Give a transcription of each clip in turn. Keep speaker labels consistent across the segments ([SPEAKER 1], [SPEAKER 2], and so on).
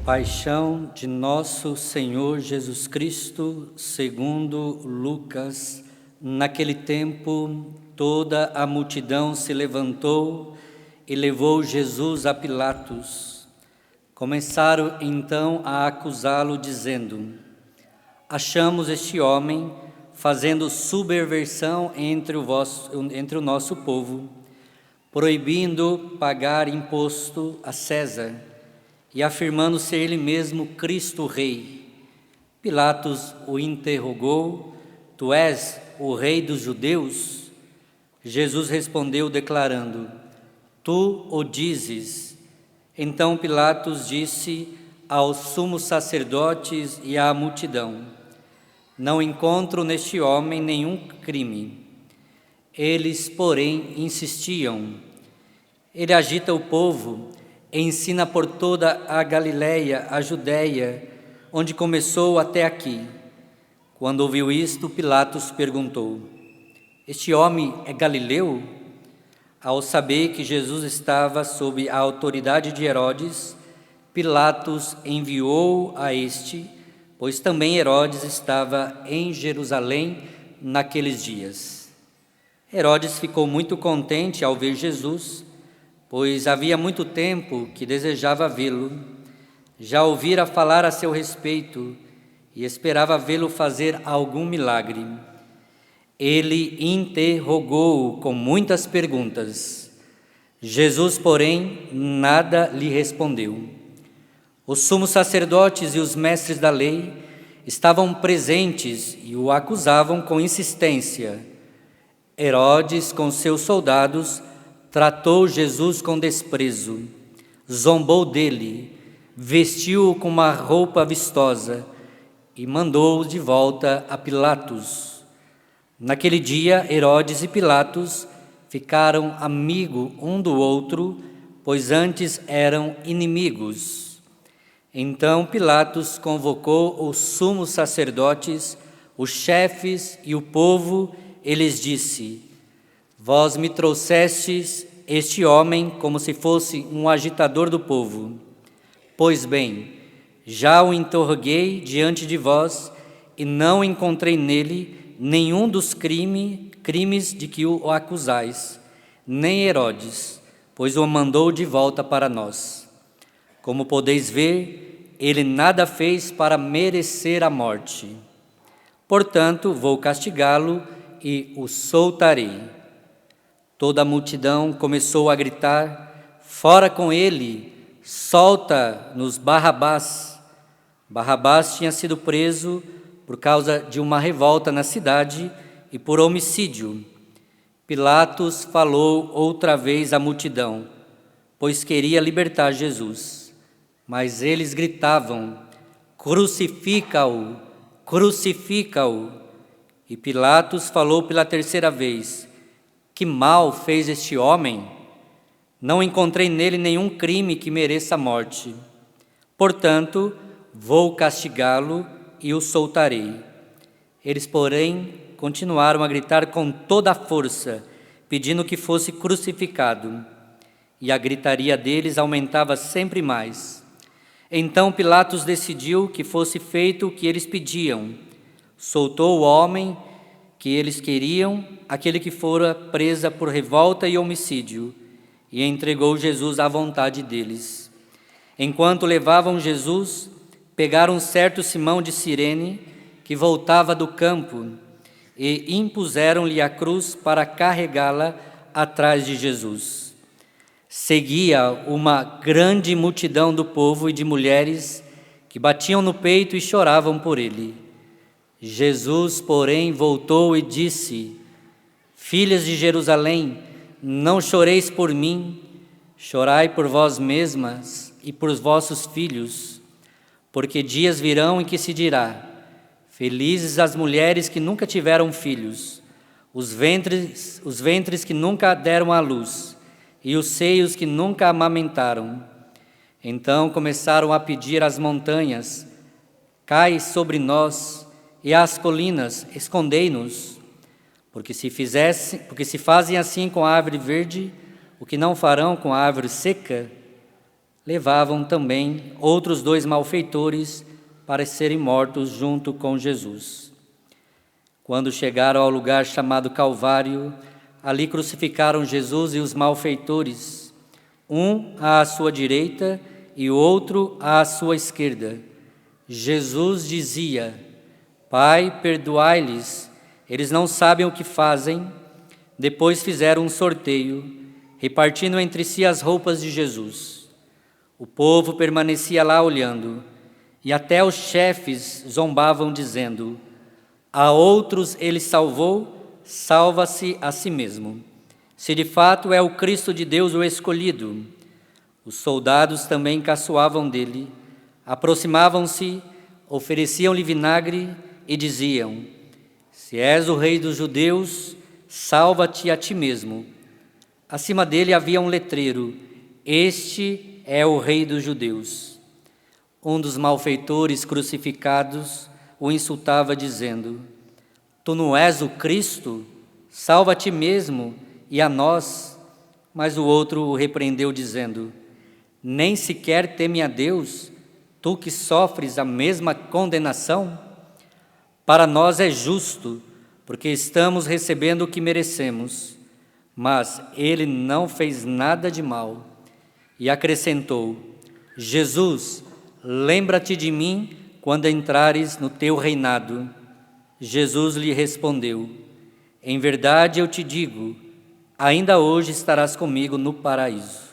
[SPEAKER 1] Paixão de nosso Senhor Jesus Cristo, segundo Lucas. Naquele tempo, toda a multidão se levantou e levou Jesus a Pilatos. Começaram então a acusá-lo, dizendo: achamos este homem fazendo subversão entre o nosso povo, proibindo pagar imposto a César e afirmando ser ele mesmo Cristo Rei. Pilatos o interrogou: tu és o rei dos judeus? Jesus respondeu declarando: tu o dizes. Então Pilatos disse aos sumos sacerdotes e à multidão: não encontro neste homem nenhum crime. Eles, porém, insistiam: ele agita o povo, ensina por toda a Galiléia, a Judéia, onde começou até aqui. Quando ouviu isto, Pilatos perguntou: este homem é galileu? Ao saber que Jesus estava sob a autoridade de Herodes, Pilatos enviou a este, pois também Herodes estava em Jerusalém naqueles dias. Herodes ficou muito contente ao ver Jesus, pois havia muito tempo que desejava vê-lo. Já ouvira falar a seu respeito e esperava vê-lo fazer algum milagre. Ele interrogou-o com muitas perguntas. Jesus, porém, nada lhe respondeu. Os sumos sacerdotes e os mestres da lei estavam presentes e o acusavam com insistência. Herodes, com seus soldados, tratou Jesus com desprezo, zombou dele, vestiu-o com uma roupa vistosa e mandou-o de volta a Pilatos. Naquele dia, Herodes e Pilatos ficaram amigos um do outro, pois antes eram inimigos. Então Pilatos convocou os sumos sacerdotes, os chefes e o povo, e lhes disse: vós me trouxestes este homem como se fosse um agitador do povo. Pois bem, já o interroguei diante de vós e não encontrei nele nenhum dos crimes de que o acusais, nem Herodes, pois o mandou de volta para nós. Como podeis ver, ele nada fez para merecer a morte. Portanto, vou castigá-lo e o soltarei. Toda a multidão começou a gritar: fora com ele, solta-nos Barrabás. Barrabás tinha sido preso por causa de uma revolta na cidade e por homicídio. Pilatos falou outra vez à multidão, pois queria libertar Jesus. Mas eles gritavam: crucifica-o, crucifica-o. E Pilatos falou pela terceira vez: que mal fez este homem? Não encontrei nele nenhum crime que mereça a morte. Portanto, vou castigá-lo e o soltarei. Eles, porém, continuaram a gritar com toda a força, pedindo que fosse crucificado. E a gritaria deles aumentava sempre mais. Então Pilatos decidiu que fosse feito o que eles pediam. Soltou o homem que eles queriam, aquele que fora presa por revolta e homicídio, e entregou Jesus à vontade deles. Enquanto levavam Jesus, pegaram certo Simão de Cirene, que voltava do campo, e impuseram-lhe a cruz para carregá-la atrás de Jesus. Seguia uma grande multidão do povo e de mulheres que batiam no peito e choravam por ele. Jesus, porém, voltou e disse: filhas de Jerusalém, não choreis por mim, chorai por vós mesmas e por vossos filhos. Porque dias virão em que se dirá: felizes as mulheres que nunca tiveram filhos, os ventres que nunca deram à luz, e os seios que nunca amamentaram. Então começaram a pedir às montanhas: cai sobre nós, e às colinas: escondei-nos. Porque se fazem assim com a árvore verde, o que não farão com a árvore seca? levavam também outros 2 malfeitores para serem mortos junto com Jesus. Quando chegaram ao lugar chamado Calvário, ali crucificaram Jesus e os malfeitores, um à sua direita e outro à sua esquerda. Jesus dizia: Pai, perdoai-lhes, eles não sabem o que fazem. Depois fizeram um sorteio, repartindo entre si as roupas de Jesus. O povo permanecia lá olhando, e até os chefes zombavam, dizendo: a outros ele salvou, salva-se a si mesmo. Se de fato é o Cristo de Deus o escolhido. Os soldados também caçoavam dele, aproximavam-se, ofereciam-lhe vinagre e diziam: se és o rei dos judeus, salva-te a ti mesmo. Acima dele havia um letreiro: este é o rei dos judeus. Um dos malfeitores crucificados o insultava, dizendo: tu não és o Cristo? Salva a ti mesmo e a nós. Mas o outro o repreendeu, dizendo: nem sequer teme a Deus, tu que sofres a mesma condenação? Para nós é justo, porque estamos recebendo o que merecemos. Mas ele não fez nada de mal. E acrescentou: Jesus, lembra-te de mim quando entrares no teu reinado. Jesus lhe respondeu: em verdade eu te digo, ainda hoje estarás comigo no paraíso.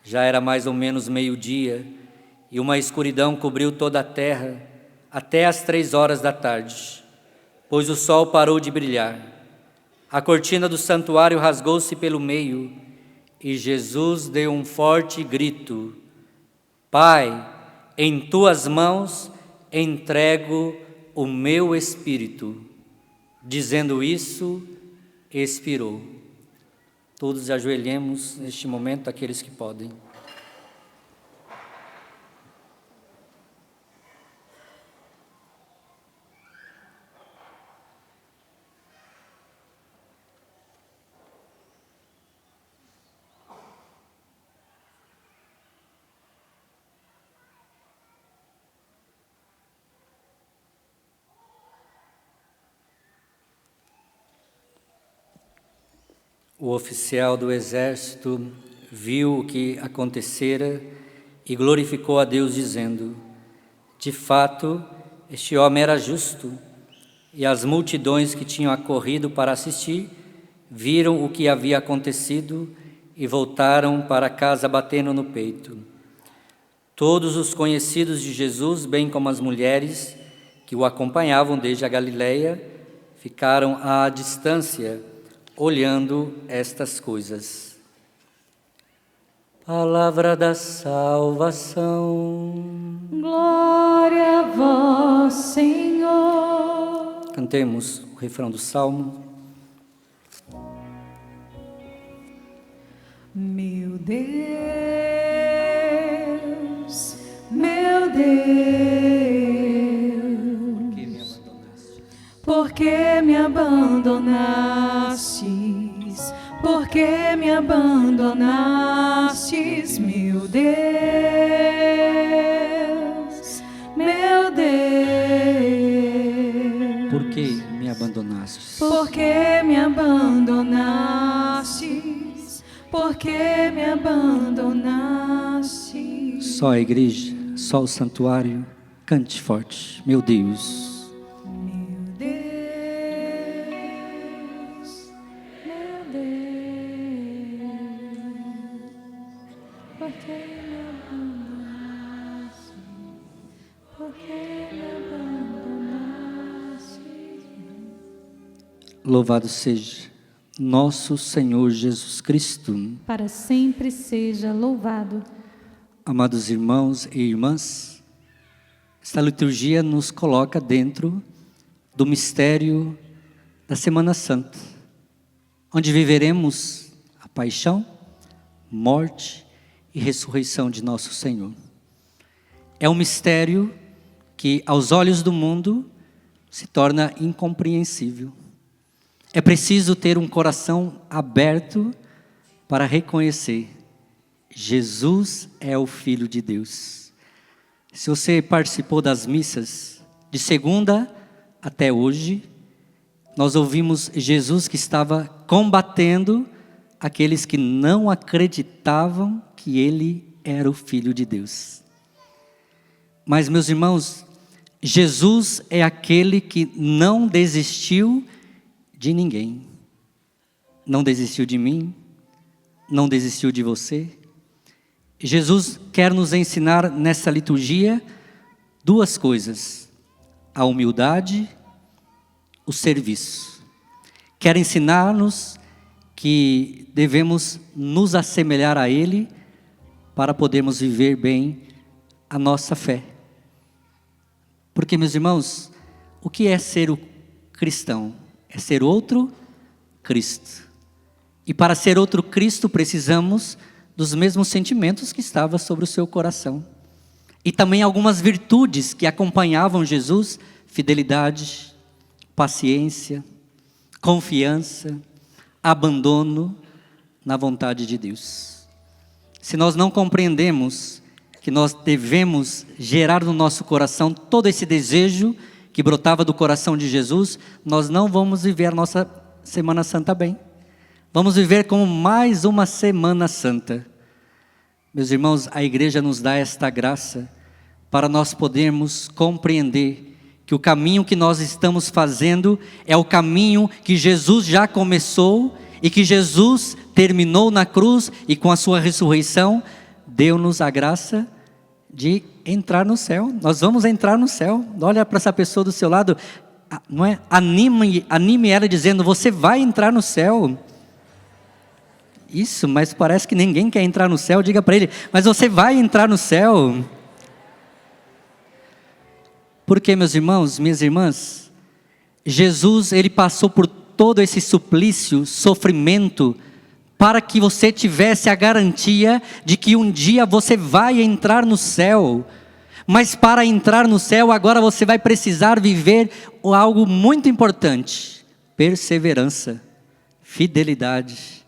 [SPEAKER 1] Já era mais ou menos meio-dia, e uma escuridão cobriu toda a terra, até às 3 horas da tarde, pois o sol parou de brilhar. A cortina do santuário rasgou-se pelo meio, e Jesus deu um forte grito: Pai, em tuas mãos entrego o meu espírito. Dizendo isso, expirou. Todos ajoelhemos neste momento, aqueles que podem. O oficial do exército viu o que acontecera e glorificou a Deus, dizendo: de fato, este homem era justo. E as multidões que tinham acorrido para assistir viram o que havia acontecido e voltaram para casa batendo no peito. Todos os conhecidos de Jesus, bem como as mulheres que o acompanhavam desde a Galileia, ficaram à distância, olhando estas coisas. Palavra da salvação.
[SPEAKER 2] Glória a vós, Senhor.
[SPEAKER 1] Cantemos o refrão do Salmo.
[SPEAKER 2] Meu Deus, meu Deus, por que me abandonastes? Por que me abandonastes, meu Deus, meu Deus?
[SPEAKER 1] Por que me abandonastes?
[SPEAKER 2] Por que me abandonastes? Por que me abandonastes?
[SPEAKER 1] Só a igreja, só o santuário, cante forte, meu Deus. Louvado seja nosso Senhor Jesus Cristo.
[SPEAKER 2] Para sempre seja louvado.
[SPEAKER 1] Amados irmãos e irmãs, esta liturgia nos coloca dentro do mistério da Semana Santa, onde viveremos a paixão, morte e ressurreição de nosso Senhor. É um mistério que, aos olhos do mundo, se torna incompreensível. É preciso ter um coração aberto para reconhecer Jesus é o Filho de Deus. Se você participou das missas de segunda até hoje, nós ouvimos Jesus que estava combatendo aqueles que não acreditavam que Ele era o Filho de Deus. Mas, meus irmãos, Jesus é aquele que não desistiu de ninguém. Não desistiu de mim, não desistiu de você. Jesus quer nos ensinar nessa liturgia duas coisas: a humildade, o serviço. Quer ensinar-nos que devemos nos assemelhar a Ele para podermos viver bem a nossa fé. Porque, meus irmãos, o que é ser o cristão? É ser outro Cristo. E para ser outro Cristo precisamos dos mesmos sentimentos que estavam sobre o seu coração. E também algumas virtudes que acompanhavam Jesus: fidelidade, paciência, confiança, abandono na vontade de Deus. Se nós não compreendemos que nós devemos gerar no nosso coração todo esse desejo que brotava do coração de Jesus, nós não vamos viver a nossa Semana Santa bem. Vamos viver como mais uma Semana Santa. Meus irmãos, a igreja nos dá esta graça para nós podermos compreender que o caminho que nós estamos fazendo é o caminho que Jesus já começou e que Jesus terminou na cruz, e com a sua ressurreição deu-nos a graça de entrar no céu. Nós vamos entrar no céu. Olha para essa pessoa do seu lado, não é? Anime ela dizendo: você vai entrar no céu. Isso, mas parece que ninguém quer entrar no céu. Diga para ele: mas você vai entrar no céu. Porque, meus irmãos, minhas irmãs, Jesus, Ele passou por todo esse suplício, sofrimento, para que você tivesse a garantia de que um dia você vai entrar no céu. Mas para entrar no céu, agora você vai precisar viver algo muito importante: perseverança, fidelidade,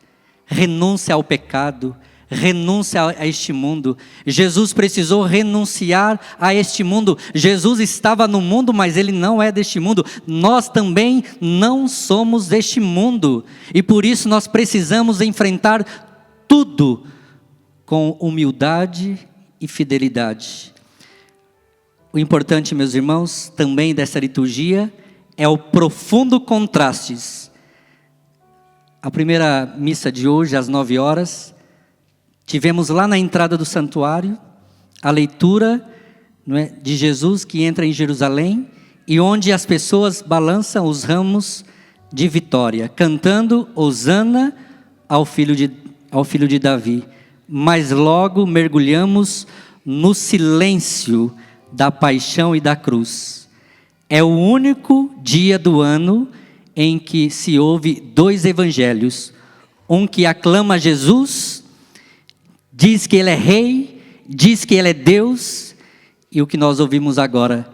[SPEAKER 1] renúncia ao pecado, renúncia a este mundo. Jesus precisou renunciar a este mundo. Jesus estava no mundo, mas Ele não é deste mundo. Nós também não somos deste mundo, e por isso nós precisamos enfrentar tudo com humildade e fidelidade. O importante, meus irmãos, também dessa liturgia é o profundo contraste. A primeira missa de hoje, às 9 horas, tivemos lá na entrada do santuário a leitura, não é, de Jesus que entra em Jerusalém, e onde as pessoas balançam os ramos de vitória, cantando Hosana ao filho de Davi. Mas logo mergulhamos no silêncio da paixão e da cruz. É o único dia do ano em que se ouve dois evangelhos: um que aclama Jesus, diz que Ele é rei, diz que Ele é Deus, e o que nós ouvimos agora: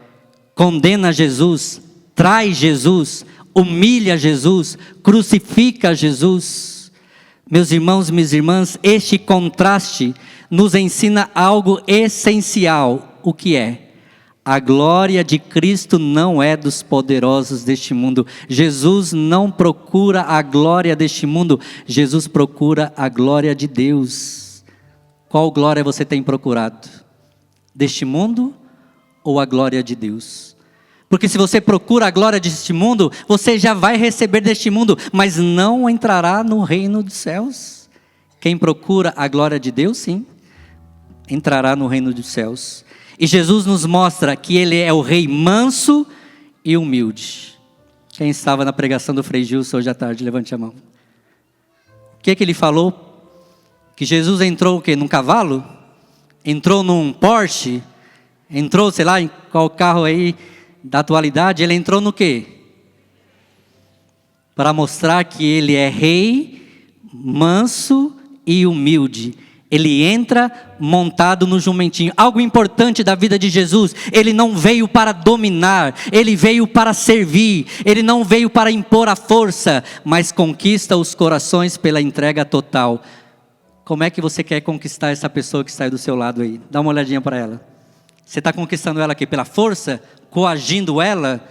[SPEAKER 1] condena Jesus, trai Jesus, humilha Jesus, crucifica Jesus. Meus irmãos e minhas irmãs, este contraste nos ensina algo essencial. O que é? A glória de Cristo não é dos poderosos deste mundo. Jesus não procura a glória deste mundo, Jesus procura a glória de Deus. Qual glória você tem procurado? Deste mundo ou a glória de Deus? Porque se você procura a glória deste mundo, você já vai receber deste mundo, mas não entrará no reino dos céus. Quem procura a glória de Deus, sim, entrará no reino dos céus. E Jesus nos mostra que Ele é o rei manso e humilde. Quem estava na pregação do Frei Gilson hoje à tarde, levante a mão. O que Ele falou? Que Jesus entrou o quê? Num cavalo? Entrou num Porsche? Entrou, sei lá, em qual carro aí da atualidade? Ele entrou no quê? Para mostrar que Ele é rei, manso e humilde. Ele entra montado no jumentinho. Algo importante da vida de Jesus: Ele não veio para dominar, Ele veio para servir. Ele não veio para impor a força, mas conquista os corações pela entrega total. Como é que você quer conquistar essa pessoa que está aí do seu lado aí? Dá uma olhadinha para ela. Você está conquistando ela aqui pela força? Coagindo ela?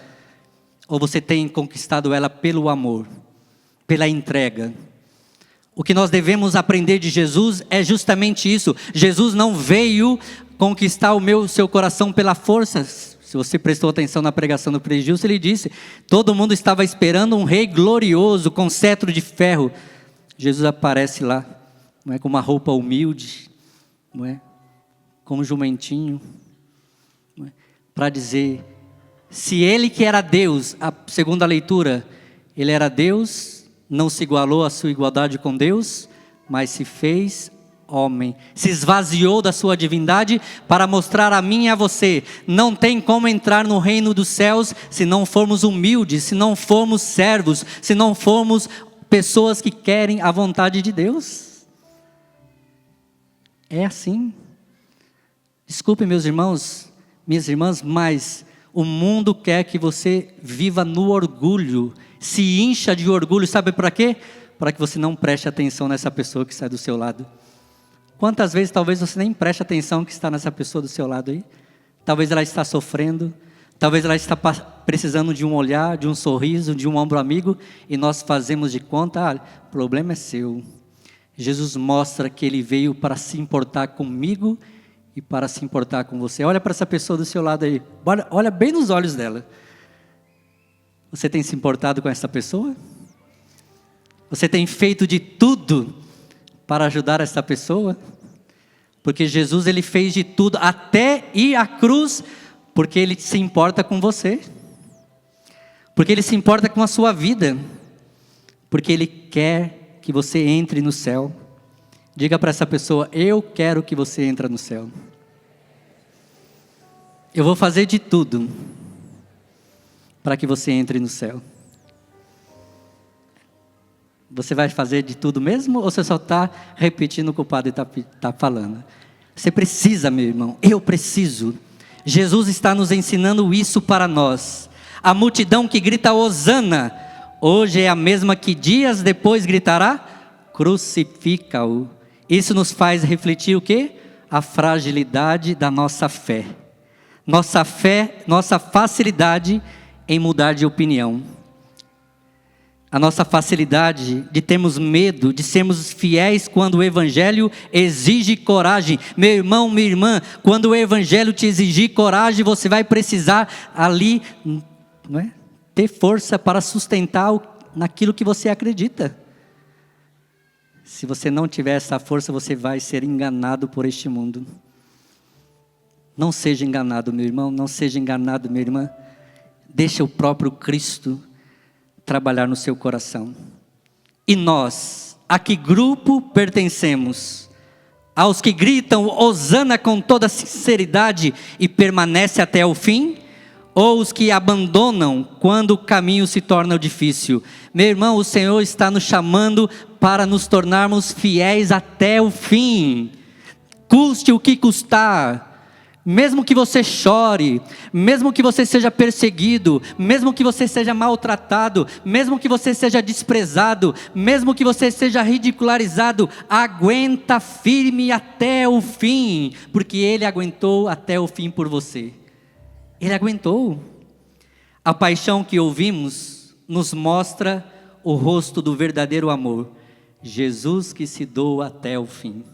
[SPEAKER 1] Ou você tem conquistado ela pelo amor? Pela entrega? O que nós devemos aprender de Jesus é justamente isso. Jesus não veio conquistar o seu coração pela força. Se você prestou atenção na pregação do Frei Gilson, ele disse: todo mundo estava esperando um rei glorioso, com cetro de ferro. Jesus aparece lá, não é, com uma roupa humilde, não é, com um jumentinho, não é, para dizer, se ele que era Deus, a segunda leitura, ele era Deus, não se igualou à sua igualdade com Deus, mas se fez homem, se esvaziou da sua divindade para mostrar a mim e a você, não tem como entrar no reino dos céus se não formos humildes, se não formos servos, se não formos pessoas que querem a vontade de Deus. É assim. Desculpe, meus irmãos, minhas irmãs, mas o mundo quer que você viva no orgulho, se incha de orgulho, sabe para quê? Para que você não preste atenção nessa pessoa que está do seu lado. Quantas vezes talvez você nem preste atenção que está nessa pessoa do seu lado aí? Talvez ela está sofrendo, talvez ela está precisando de um olhar, de um sorriso, de um ombro amigo, e nós fazemos de conta, o problema é seu. Jesus mostra que Ele veio para se importar comigo e para se importar com você. Olha para essa pessoa do seu lado aí, olha bem nos olhos dela. Você tem se importado com essa pessoa? Você tem feito de tudo para ajudar essa pessoa? Porque Jesus, Ele fez de tudo, até ir à cruz, porque Ele se importa com você, porque Ele se importa com a sua vida, porque Ele quer que você entre no céu. Diga para essa pessoa: eu quero que você entre no céu. Eu vou fazer de tudo para que você entre no céu. Você vai fazer de tudo mesmo, ou você só está repetindo o que o padre está falando? Você precisa, meu irmão, eu preciso. Jesus está nos ensinando isso para nós. A multidão que grita Hosana, hoje é a mesma que dias depois gritará, crucifica-o. Isso nos faz refletir o quê? A fragilidade da nossa fé. Nossa fé, nossa facilidade em mudar de opinião. A nossa facilidade de termos medo, de sermos fiéis quando o Evangelho exige coragem. Meu irmão, minha irmã, quando o Evangelho te exigir coragem, você vai precisar ali, não é, ter força para sustentar naquilo que você acredita. Se você não tiver essa força, você vai ser enganado por este mundo. Não seja enganado, meu irmão, não seja enganado, minha irmã. Deixa o próprio Cristo trabalhar no seu coração. E nós, a que grupo pertencemos? Aos que gritam Hosana com toda sinceridade e permanece até o fim? Ou os que abandonam quando o caminho se torna difícil? Meu irmão, o Senhor está nos chamando para nos tornarmos fiéis até o fim. Custe o que custar. Mesmo que você chore, mesmo que você seja perseguido, mesmo que você seja maltratado, mesmo que você seja desprezado, mesmo que você seja ridicularizado, aguenta firme até o fim, porque Ele aguentou até o fim por você. Ele aguentou. A paixão que ouvimos nos mostra o rosto do verdadeiro amor. Jesus que se doa até o fim.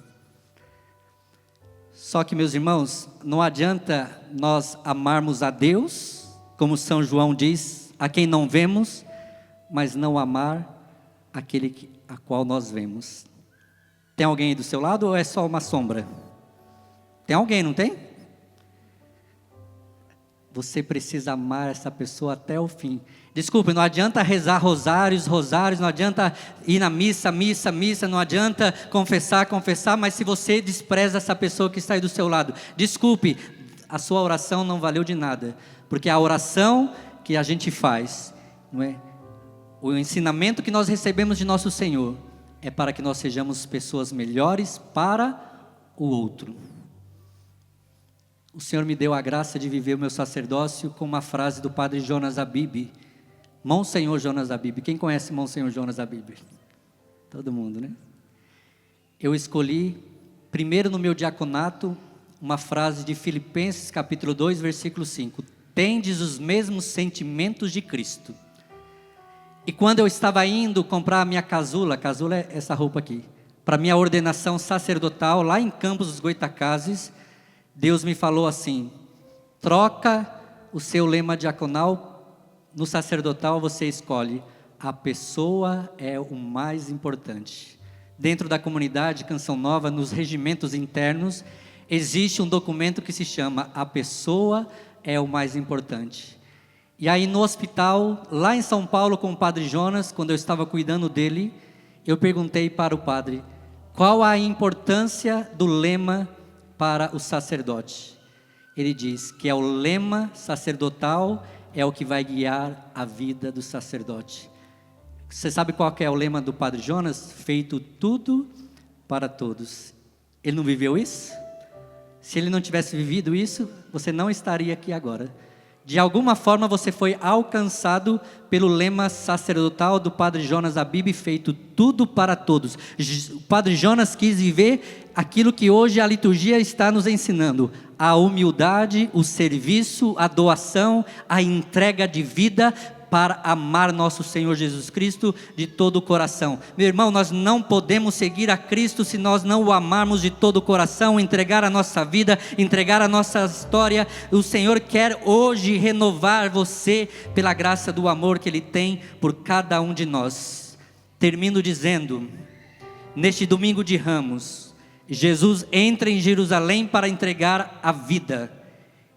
[SPEAKER 1] Só que, meus irmãos, não adianta nós amarmos a Deus, como São João diz, a quem não vemos, mas não amar aquele a qual nós vemos. Tem alguém aí do seu lado ou é só uma sombra? Tem alguém, não tem? Você precisa amar essa pessoa até o fim. Desculpe, não adianta rezar rosários, não adianta ir na missa, não adianta confessar, mas se você despreza essa pessoa que está aí do seu lado, desculpe, a sua oração não valeu de nada, porque a oração que a gente faz, não é? O ensinamento que nós recebemos de nosso Senhor, é para que nós sejamos pessoas melhores para o outro. O Senhor me deu a graça de viver o meu sacerdócio com uma frase do padre Jonas Abib, Monsenhor Jonas Abib. Quem conhece Monsenhor Jonas Abib? Todo mundo, né? eu escolhi, primeiro no meu diaconato, uma frase de Filipenses capítulo 2, versículo 5. Tendes os mesmos sentimentos de Cristo. E quando eu estava indo comprar a minha casula é essa roupa aqui, para minha ordenação sacerdotal, lá em Campos dos Goitacazes, Deus me falou assim: troca o seu lema diaconal, no sacerdotal você escolhe, a pessoa é o mais importante. Dentro da comunidade Canção Nova, nos regimentos internos, existe um documento que se chama A Pessoa é o Mais Importante. E aí no hospital, lá em São Paulo, com o padre Jonas, quando eu estava cuidando dele, eu perguntei para o padre, qual a importância do lema para o sacerdote? Ele diz que é o lema sacerdotal, é o que vai guiar a vida do sacerdote. Você sabe qual que é o lema do padre Jonas? Feito tudo para todos. Ele não viveu isso? Se ele não tivesse vivido isso, você não estaria aqui agora. De alguma forma você foi alcançado pelo lema sacerdotal do Padre Jonas Abib, feito tudo para todos. O Padre Jonas quis viver aquilo que hoje a liturgia está nos ensinando: a humildade, o serviço, a doação, a entrega de vida para amar nosso Senhor Jesus Cristo de todo o coração. Meu irmão, nós não podemos seguir a Cristo se nós não o amarmos de todo o coração, entregar a nossa vida, entregar a nossa história. O Senhor quer hoje renovar você pela graça do amor que Ele tem por cada um de nós. Termino dizendo, neste domingo de Ramos, Jesus entra em Jerusalém para entregar a vida.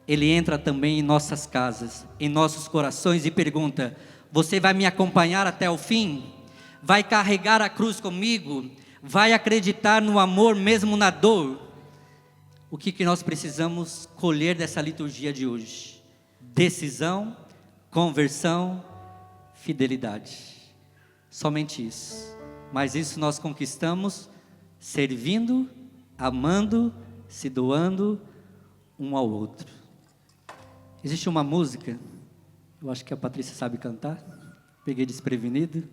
[SPEAKER 1] Ele entra também em nossas casas, em nossos corações e pergunta: você vai me acompanhar até o fim? Vai carregar a cruz comigo? Vai acreditar no amor mesmo na dor? O que nós precisamos colher dessa liturgia de hoje? Decisão, conversão, fidelidade. Somente isso. Mas isso nós conquistamos servindo, amando, se doando um ao outro. Existe uma música, eu acho que a Patrícia sabe cantar, peguei desprevenido,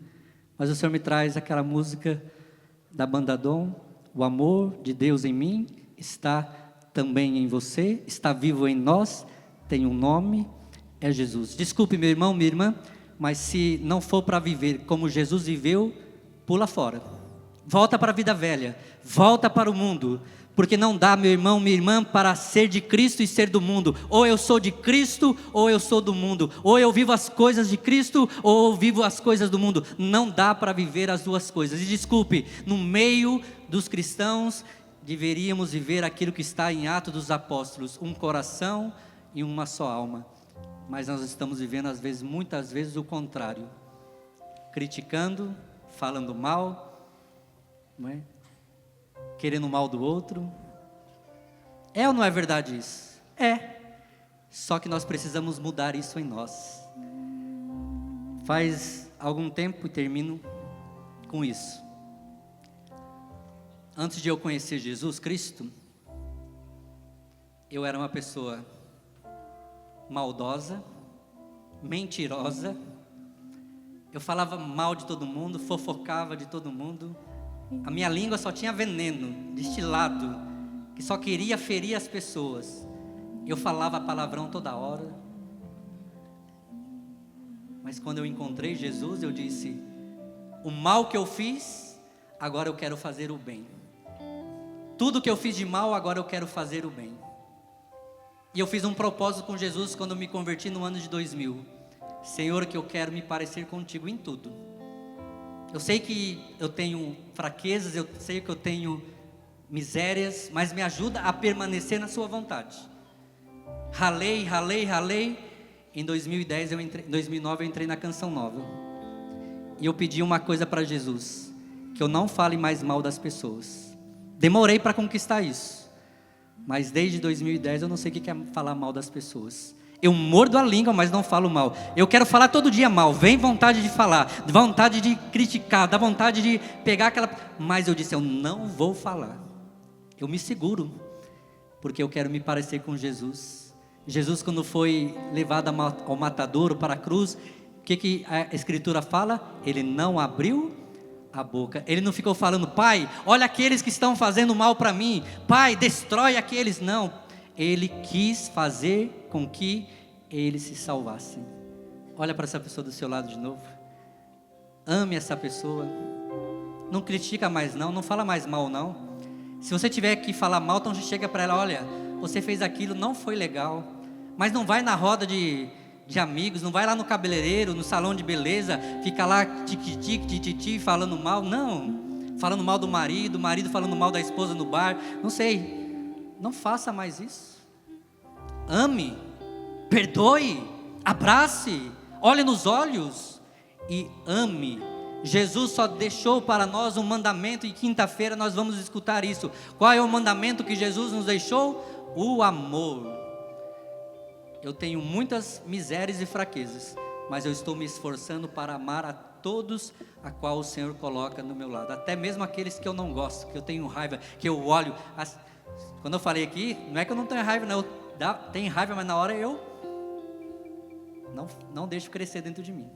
[SPEAKER 1] mas o Senhor me traz aquela música da banda Dom: o amor de Deus em mim está também em você, está vivo em nós, tem um nome, é Jesus. Desculpe meu irmão, minha irmã, mas se não for para viver como Jesus viveu, pula fora, volta para a vida velha, volta para o mundo. Porque não dá, meu irmão, minha irmã, para ser de Cristo e ser do mundo. Ou eu sou de Cristo, ou eu sou do mundo. Ou eu vivo as coisas de Cristo, ou eu vivo as coisas do mundo. Não dá para viver as duas coisas. E desculpe, no meio dos cristãos, deveríamos viver aquilo que está em Atos dos Apóstolos: um coração e uma só alma. Mas nós estamos vivendo, às vezes, muitas vezes, o contrário. Criticando, falando mal, não é? Querendo o mal do outro. É ou não é verdade isso? É. Só que nós precisamos mudar isso em nós. Faz algum tempo, e termino com isso. Antes de eu conhecer Jesus Cristo, eu era uma pessoa maldosa, mentirosa. Eu falava mal de todo mundo, fofocava de todo mundo. A minha língua só tinha veneno, destilado, que só queria ferir as pessoas. Eu falava palavrão toda hora. Mas quando eu encontrei Jesus, eu disse: o mal que eu fiz, agora eu quero fazer o bem. Tudo que eu fiz de mal, agora eu quero fazer o bem. E eu fiz um propósito com Jesus quando eu me converti no ano de 2000. Senhor, que eu quero me parecer contigo em tudo. Eu sei que eu tenho fraquezas, eu sei que eu tenho misérias, mas me ajuda a permanecer na sua vontade. Ralei. Em 2009 eu entrei na Canção Nova. E eu pedi uma coisa para Jesus: que eu não fale mais mal das pessoas. Demorei para conquistar isso. Mas desde 2010 eu não sei o que é falar mal das pessoas. Eu mordo a língua, mas não falo mal. Eu quero falar todo dia mal. Vem vontade de falar, vontade de criticar, dá vontade de pegar aquela... Mas eu disse: eu não vou falar. Eu me seguro, porque eu quero me parecer com Jesus. Jesus, quando foi levado ao matadouro, para a cruz, o que a Escritura fala? Ele não abriu a boca. Ele não ficou falando: Pai, olha aqueles que estão fazendo mal para mim. Pai, destrói aqueles. Não. Ele quis fazer com que eles se salvassem. Olha para essa pessoa do seu lado de novo. Ame essa pessoa. Não critica mais não. Não fala mais mal não. Se você tiver que falar mal, então chega para ela: olha, você fez aquilo, não foi legal. Mas não vai na roda de amigos, não vai lá no cabeleireiro, no salão de beleza, fica lá tic-tic, falando mal. Não. Falando mal do marido falando mal da esposa no bar. Não sei. Não faça mais isso. Ame. Perdoe. Abrace. Olhe nos olhos e ame. Jesus só deixou para nós um mandamento, e quinta-feira nós vamos escutar isso. Qual é o mandamento que Jesus nos deixou? O amor. Eu tenho muitas misérias e fraquezas, mas eu estou me esforçando para amar a todos a qual o Senhor coloca no meu lado, até mesmo aqueles que eu não gosto, que eu tenho raiva, que eu olho. Quando eu falei aqui, não é que eu não tenho raiva, não, eu tenho raiva, mas na hora eu não deixo crescer dentro de mim,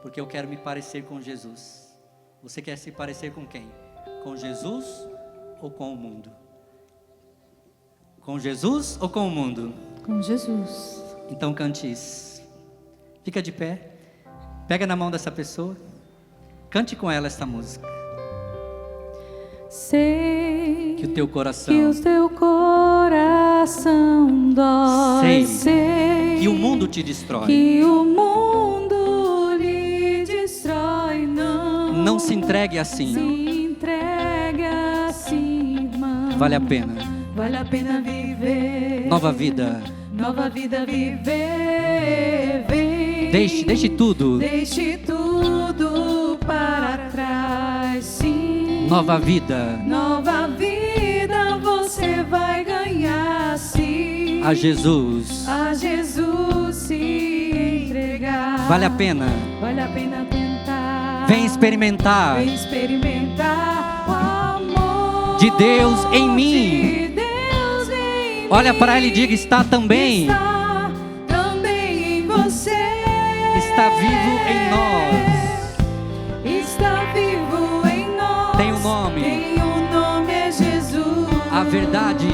[SPEAKER 1] porque eu quero me parecer com Jesus. Você quer se parecer com quem? Com Jesus ou com o mundo? Com Jesus ou com o mundo?
[SPEAKER 2] Com Jesus.
[SPEAKER 1] Então cante isso. Fica de pé. Pega na mão dessa pessoa. Cante com ela esta música.
[SPEAKER 2] Sei
[SPEAKER 1] que o teu coração,
[SPEAKER 2] que o teu coração dói.
[SPEAKER 1] Sei que o mundo te destrói.
[SPEAKER 2] Que o mundo lhe destrói.
[SPEAKER 1] Não se entregue assim.
[SPEAKER 2] Se entregue assim, irmão.
[SPEAKER 1] Vale a pena.
[SPEAKER 2] Vale a pena viver.
[SPEAKER 1] Nova vida.
[SPEAKER 2] Nova vida viver.
[SPEAKER 1] Deixe tudo.
[SPEAKER 2] Deixe tudo para trás. Sim.
[SPEAKER 1] Nova vida.
[SPEAKER 2] Nova vida você vai ganhar. Sim.
[SPEAKER 1] A Jesus.
[SPEAKER 2] A Jesus se entregar.
[SPEAKER 1] Vale a pena.
[SPEAKER 2] Vale a pena tentar.
[SPEAKER 1] Vem experimentar.
[SPEAKER 2] Vem experimentar o amor
[SPEAKER 1] de Deus em mim. Olha para ele e diga: está também.
[SPEAKER 2] Está também em você.
[SPEAKER 1] Está vivo em nós.
[SPEAKER 2] Está vivo em nós.
[SPEAKER 1] Tem um nome.
[SPEAKER 2] Tem um nome, é Jesus.
[SPEAKER 1] A verdade.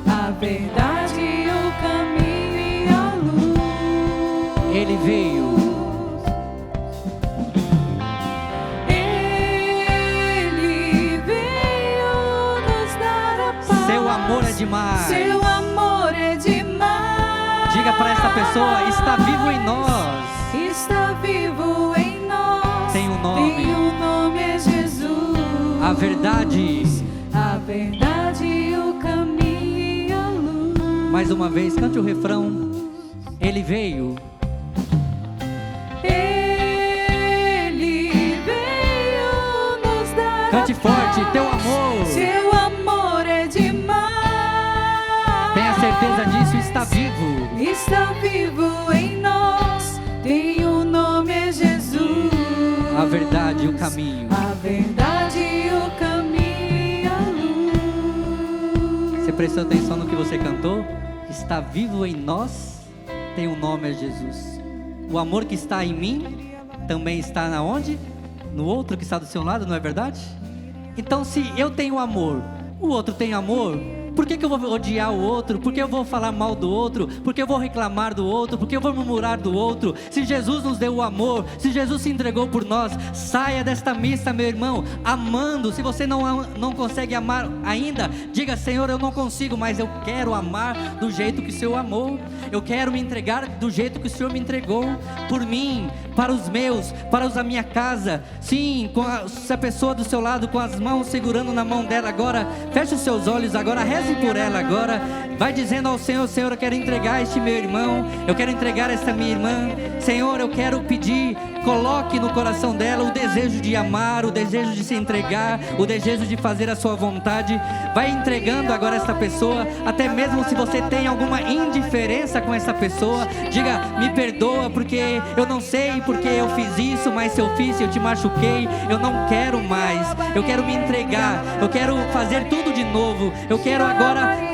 [SPEAKER 2] A verdade, o caminho e a luz.
[SPEAKER 1] Ele veio.
[SPEAKER 2] Ele veio nos dar a paz.
[SPEAKER 1] Seu amor é demais.
[SPEAKER 2] Seu amor é demais.
[SPEAKER 1] Diga para essa pessoa: está vivo em nós.
[SPEAKER 2] Está vivo em nós.
[SPEAKER 1] Tem um nome.
[SPEAKER 2] Tem um nome, é Jesus.
[SPEAKER 1] A verdade.
[SPEAKER 2] A verdade, o caminho e a luz.
[SPEAKER 1] Mais uma vez, cante o refrão. Ele veio.
[SPEAKER 2] Ele veio nos dar.
[SPEAKER 1] Cante forte, teu amor.
[SPEAKER 2] Seu amor é demais.
[SPEAKER 1] Tenha certeza disso, está vivo.
[SPEAKER 2] Está vivo em nós. Tem um nome, é Jesus.
[SPEAKER 1] A verdade e o caminho.
[SPEAKER 2] A verdade e o caminho e a luz.
[SPEAKER 1] Você prestou atenção no que você cantou? Está vivo em nós. Tem um nome, é Jesus. O amor que está em mim também está na onde? No outro que está do seu lado, não é verdade? Então, se eu tenho amor, o outro tem amor, por que eu vou odiar o outro? Por que eu vou falar mal do outro? Por que eu vou reclamar do outro? Por que eu vou murmurar do outro? Se Jesus nos deu o amor, se Jesus se entregou por nós, saia desta missa, meu irmão, amando. Se você não consegue amar ainda, diga: Senhor, eu não consigo, mas eu quero amar do jeito que o Senhor amou. Eu quero me entregar do jeito que o Senhor me entregou, por mim, para os meus, para os da minha casa. Sim, com essa pessoa do seu lado, com as mãos segurando na mão dela agora, feche os seus olhos agora, reze por ela agora, vai dizendo ao Senhor: Senhor, eu quero entregar este meu irmão, eu quero entregar esta minha irmã. Senhor, eu quero pedir, coloque no coração dela o desejo de amar, o desejo de se entregar, o desejo de fazer a sua vontade. Vai entregando agora esta pessoa, até mesmo se você tem alguma indiferença com essa pessoa, diga: me perdoa porque eu não sei porque eu fiz isso, mas se eu fiz, eu te machuquei, eu não quero mais, eu quero me entregar, eu quero fazer tudo de novo, eu quero agora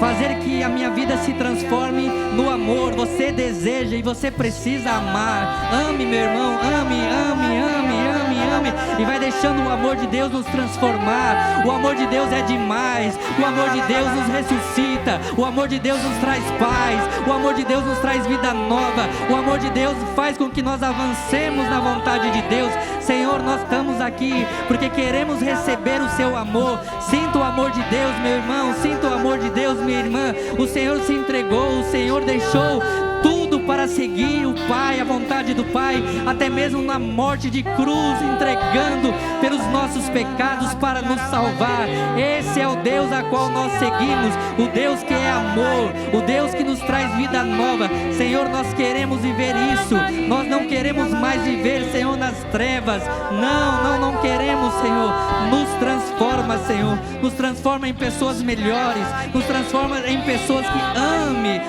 [SPEAKER 1] fazer que a minha vida se transforme no amor. Você deseja e você precisa amar. Ame, meu irmão, ame, ame, ame, ame, ame. nome, e vai deixando o amor de Deus nos transformar. O amor de Deus é demais. O amor de Deus nos ressuscita. O amor de Deus nos traz paz. O amor de Deus nos traz vida nova. O amor de Deus faz com que nós avancemos na vontade de Deus. Senhor, nós estamos aqui porque queremos receber o seu amor. Sinta o amor de Deus, meu irmão. Sinta o amor de Deus, minha irmã. O Senhor se entregou. O Senhor deixou tudo para seguir o Pai, a vontade do Pai, até mesmo na morte de cruz, entregando pelos nossos pecados para nos salvar. Esse é o Deus a qual nós seguimos, o Deus que é amor, o Deus que nos traz vida nova. Senhor, nós queremos viver isso. Nós não queremos mais viver, Senhor, nas trevas. Não queremos, Senhor. Nos transforma, Senhor. Nos transforma em pessoas melhores. Nos transforma em pessoas que ame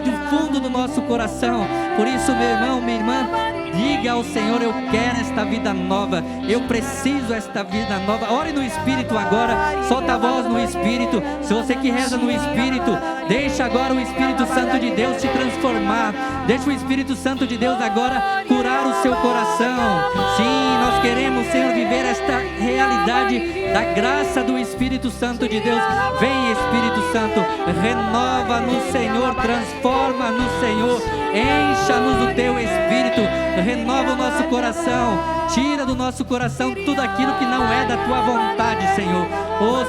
[SPEAKER 1] do fundo do nosso coração. Por isso, meu irmão, minha irmã, diga ao Senhor: eu quero esta vida nova, eu preciso esta vida nova. Ore no Espírito agora, solta a voz no Espírito. Se você que reza no Espírito, deixa agora o Espírito Santo de Deus te transformar. Deixa o Espírito Santo de Deus agora curar o seu coração. Sim, nós queremos, Senhor, viver esta realidade da graça do Espírito Santo de Deus. Vem, Espírito Santo, renova-nos, Senhor, transforma-nos, Senhor, encha-nos do teu Espírito, renova o nosso coração, tira do nosso coração tudo aquilo que não é da tua vontade, Senhor. Oh,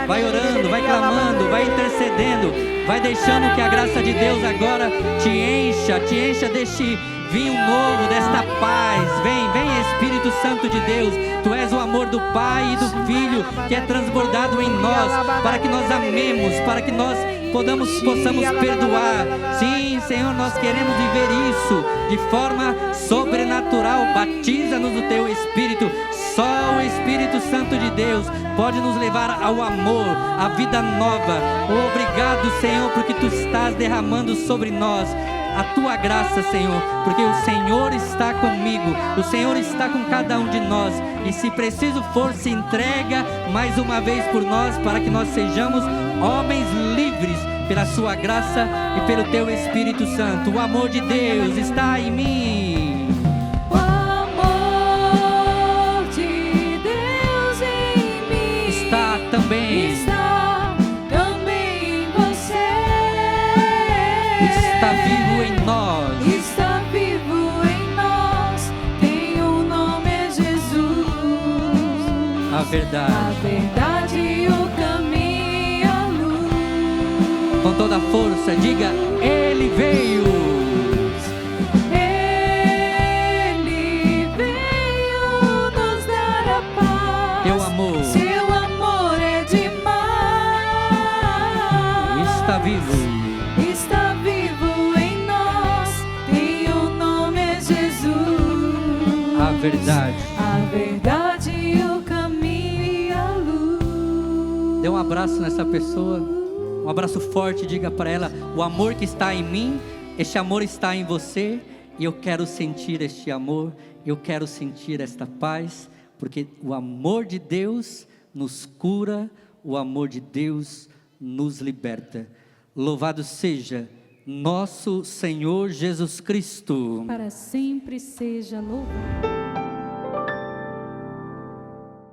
[SPEAKER 1] vai orando, vai clamando, vai intercedendo, vai deixando que a graça de Deus agora te encha deste vinho novo, desta paz. Vem Espírito Santo de Deus. Tu és o amor do Pai e do Filho que é transbordado em nós, para que nós amemos, para que nós possamos perdoar. Sim, Senhor, nós queremos viver isso de forma sobrenatural. Batiza-nos do teu Espírito. Só o Espírito Santo de Deus pode nos levar ao amor, à vida nova. Obrigado, Senhor, porque tu estás derramando sobre nós a tua graça, Senhor, porque o Senhor está comigo, o Senhor está com cada um de nós, e se preciso for, se entrega mais uma vez por nós, para que nós sejamos homens livres pela sua graça e pelo teu Espírito Santo. O amor de Deus está em mim.
[SPEAKER 2] O amor de Deus em mim
[SPEAKER 1] Está também.
[SPEAKER 2] Está também em você.
[SPEAKER 1] Está vivo em nós.
[SPEAKER 2] Está vivo em nós. Tem um nome, é Jesus.
[SPEAKER 1] A verdade.
[SPEAKER 2] A verdade, o caminho e a luz.
[SPEAKER 1] Com toda a força, diga: Ele veio.
[SPEAKER 2] Ele veio nos dar a paz.
[SPEAKER 1] Teu amor
[SPEAKER 2] Seu amor é demais.
[SPEAKER 1] está vivo.
[SPEAKER 2] Está vivo em nós. Tem um nome, é Jesus.
[SPEAKER 1] A verdade.
[SPEAKER 2] A verdade, o caminho e a luz.
[SPEAKER 1] Dê um abraço nessa pessoa, um abraço forte. Diga para ela: o amor que está em mim, este amor está em você, e eu quero sentir este amor, eu quero sentir esta paz, porque o amor de Deus nos cura, o amor de Deus nos liberta. Louvado seja nosso Senhor Jesus Cristo.
[SPEAKER 2] Para sempre seja louvado.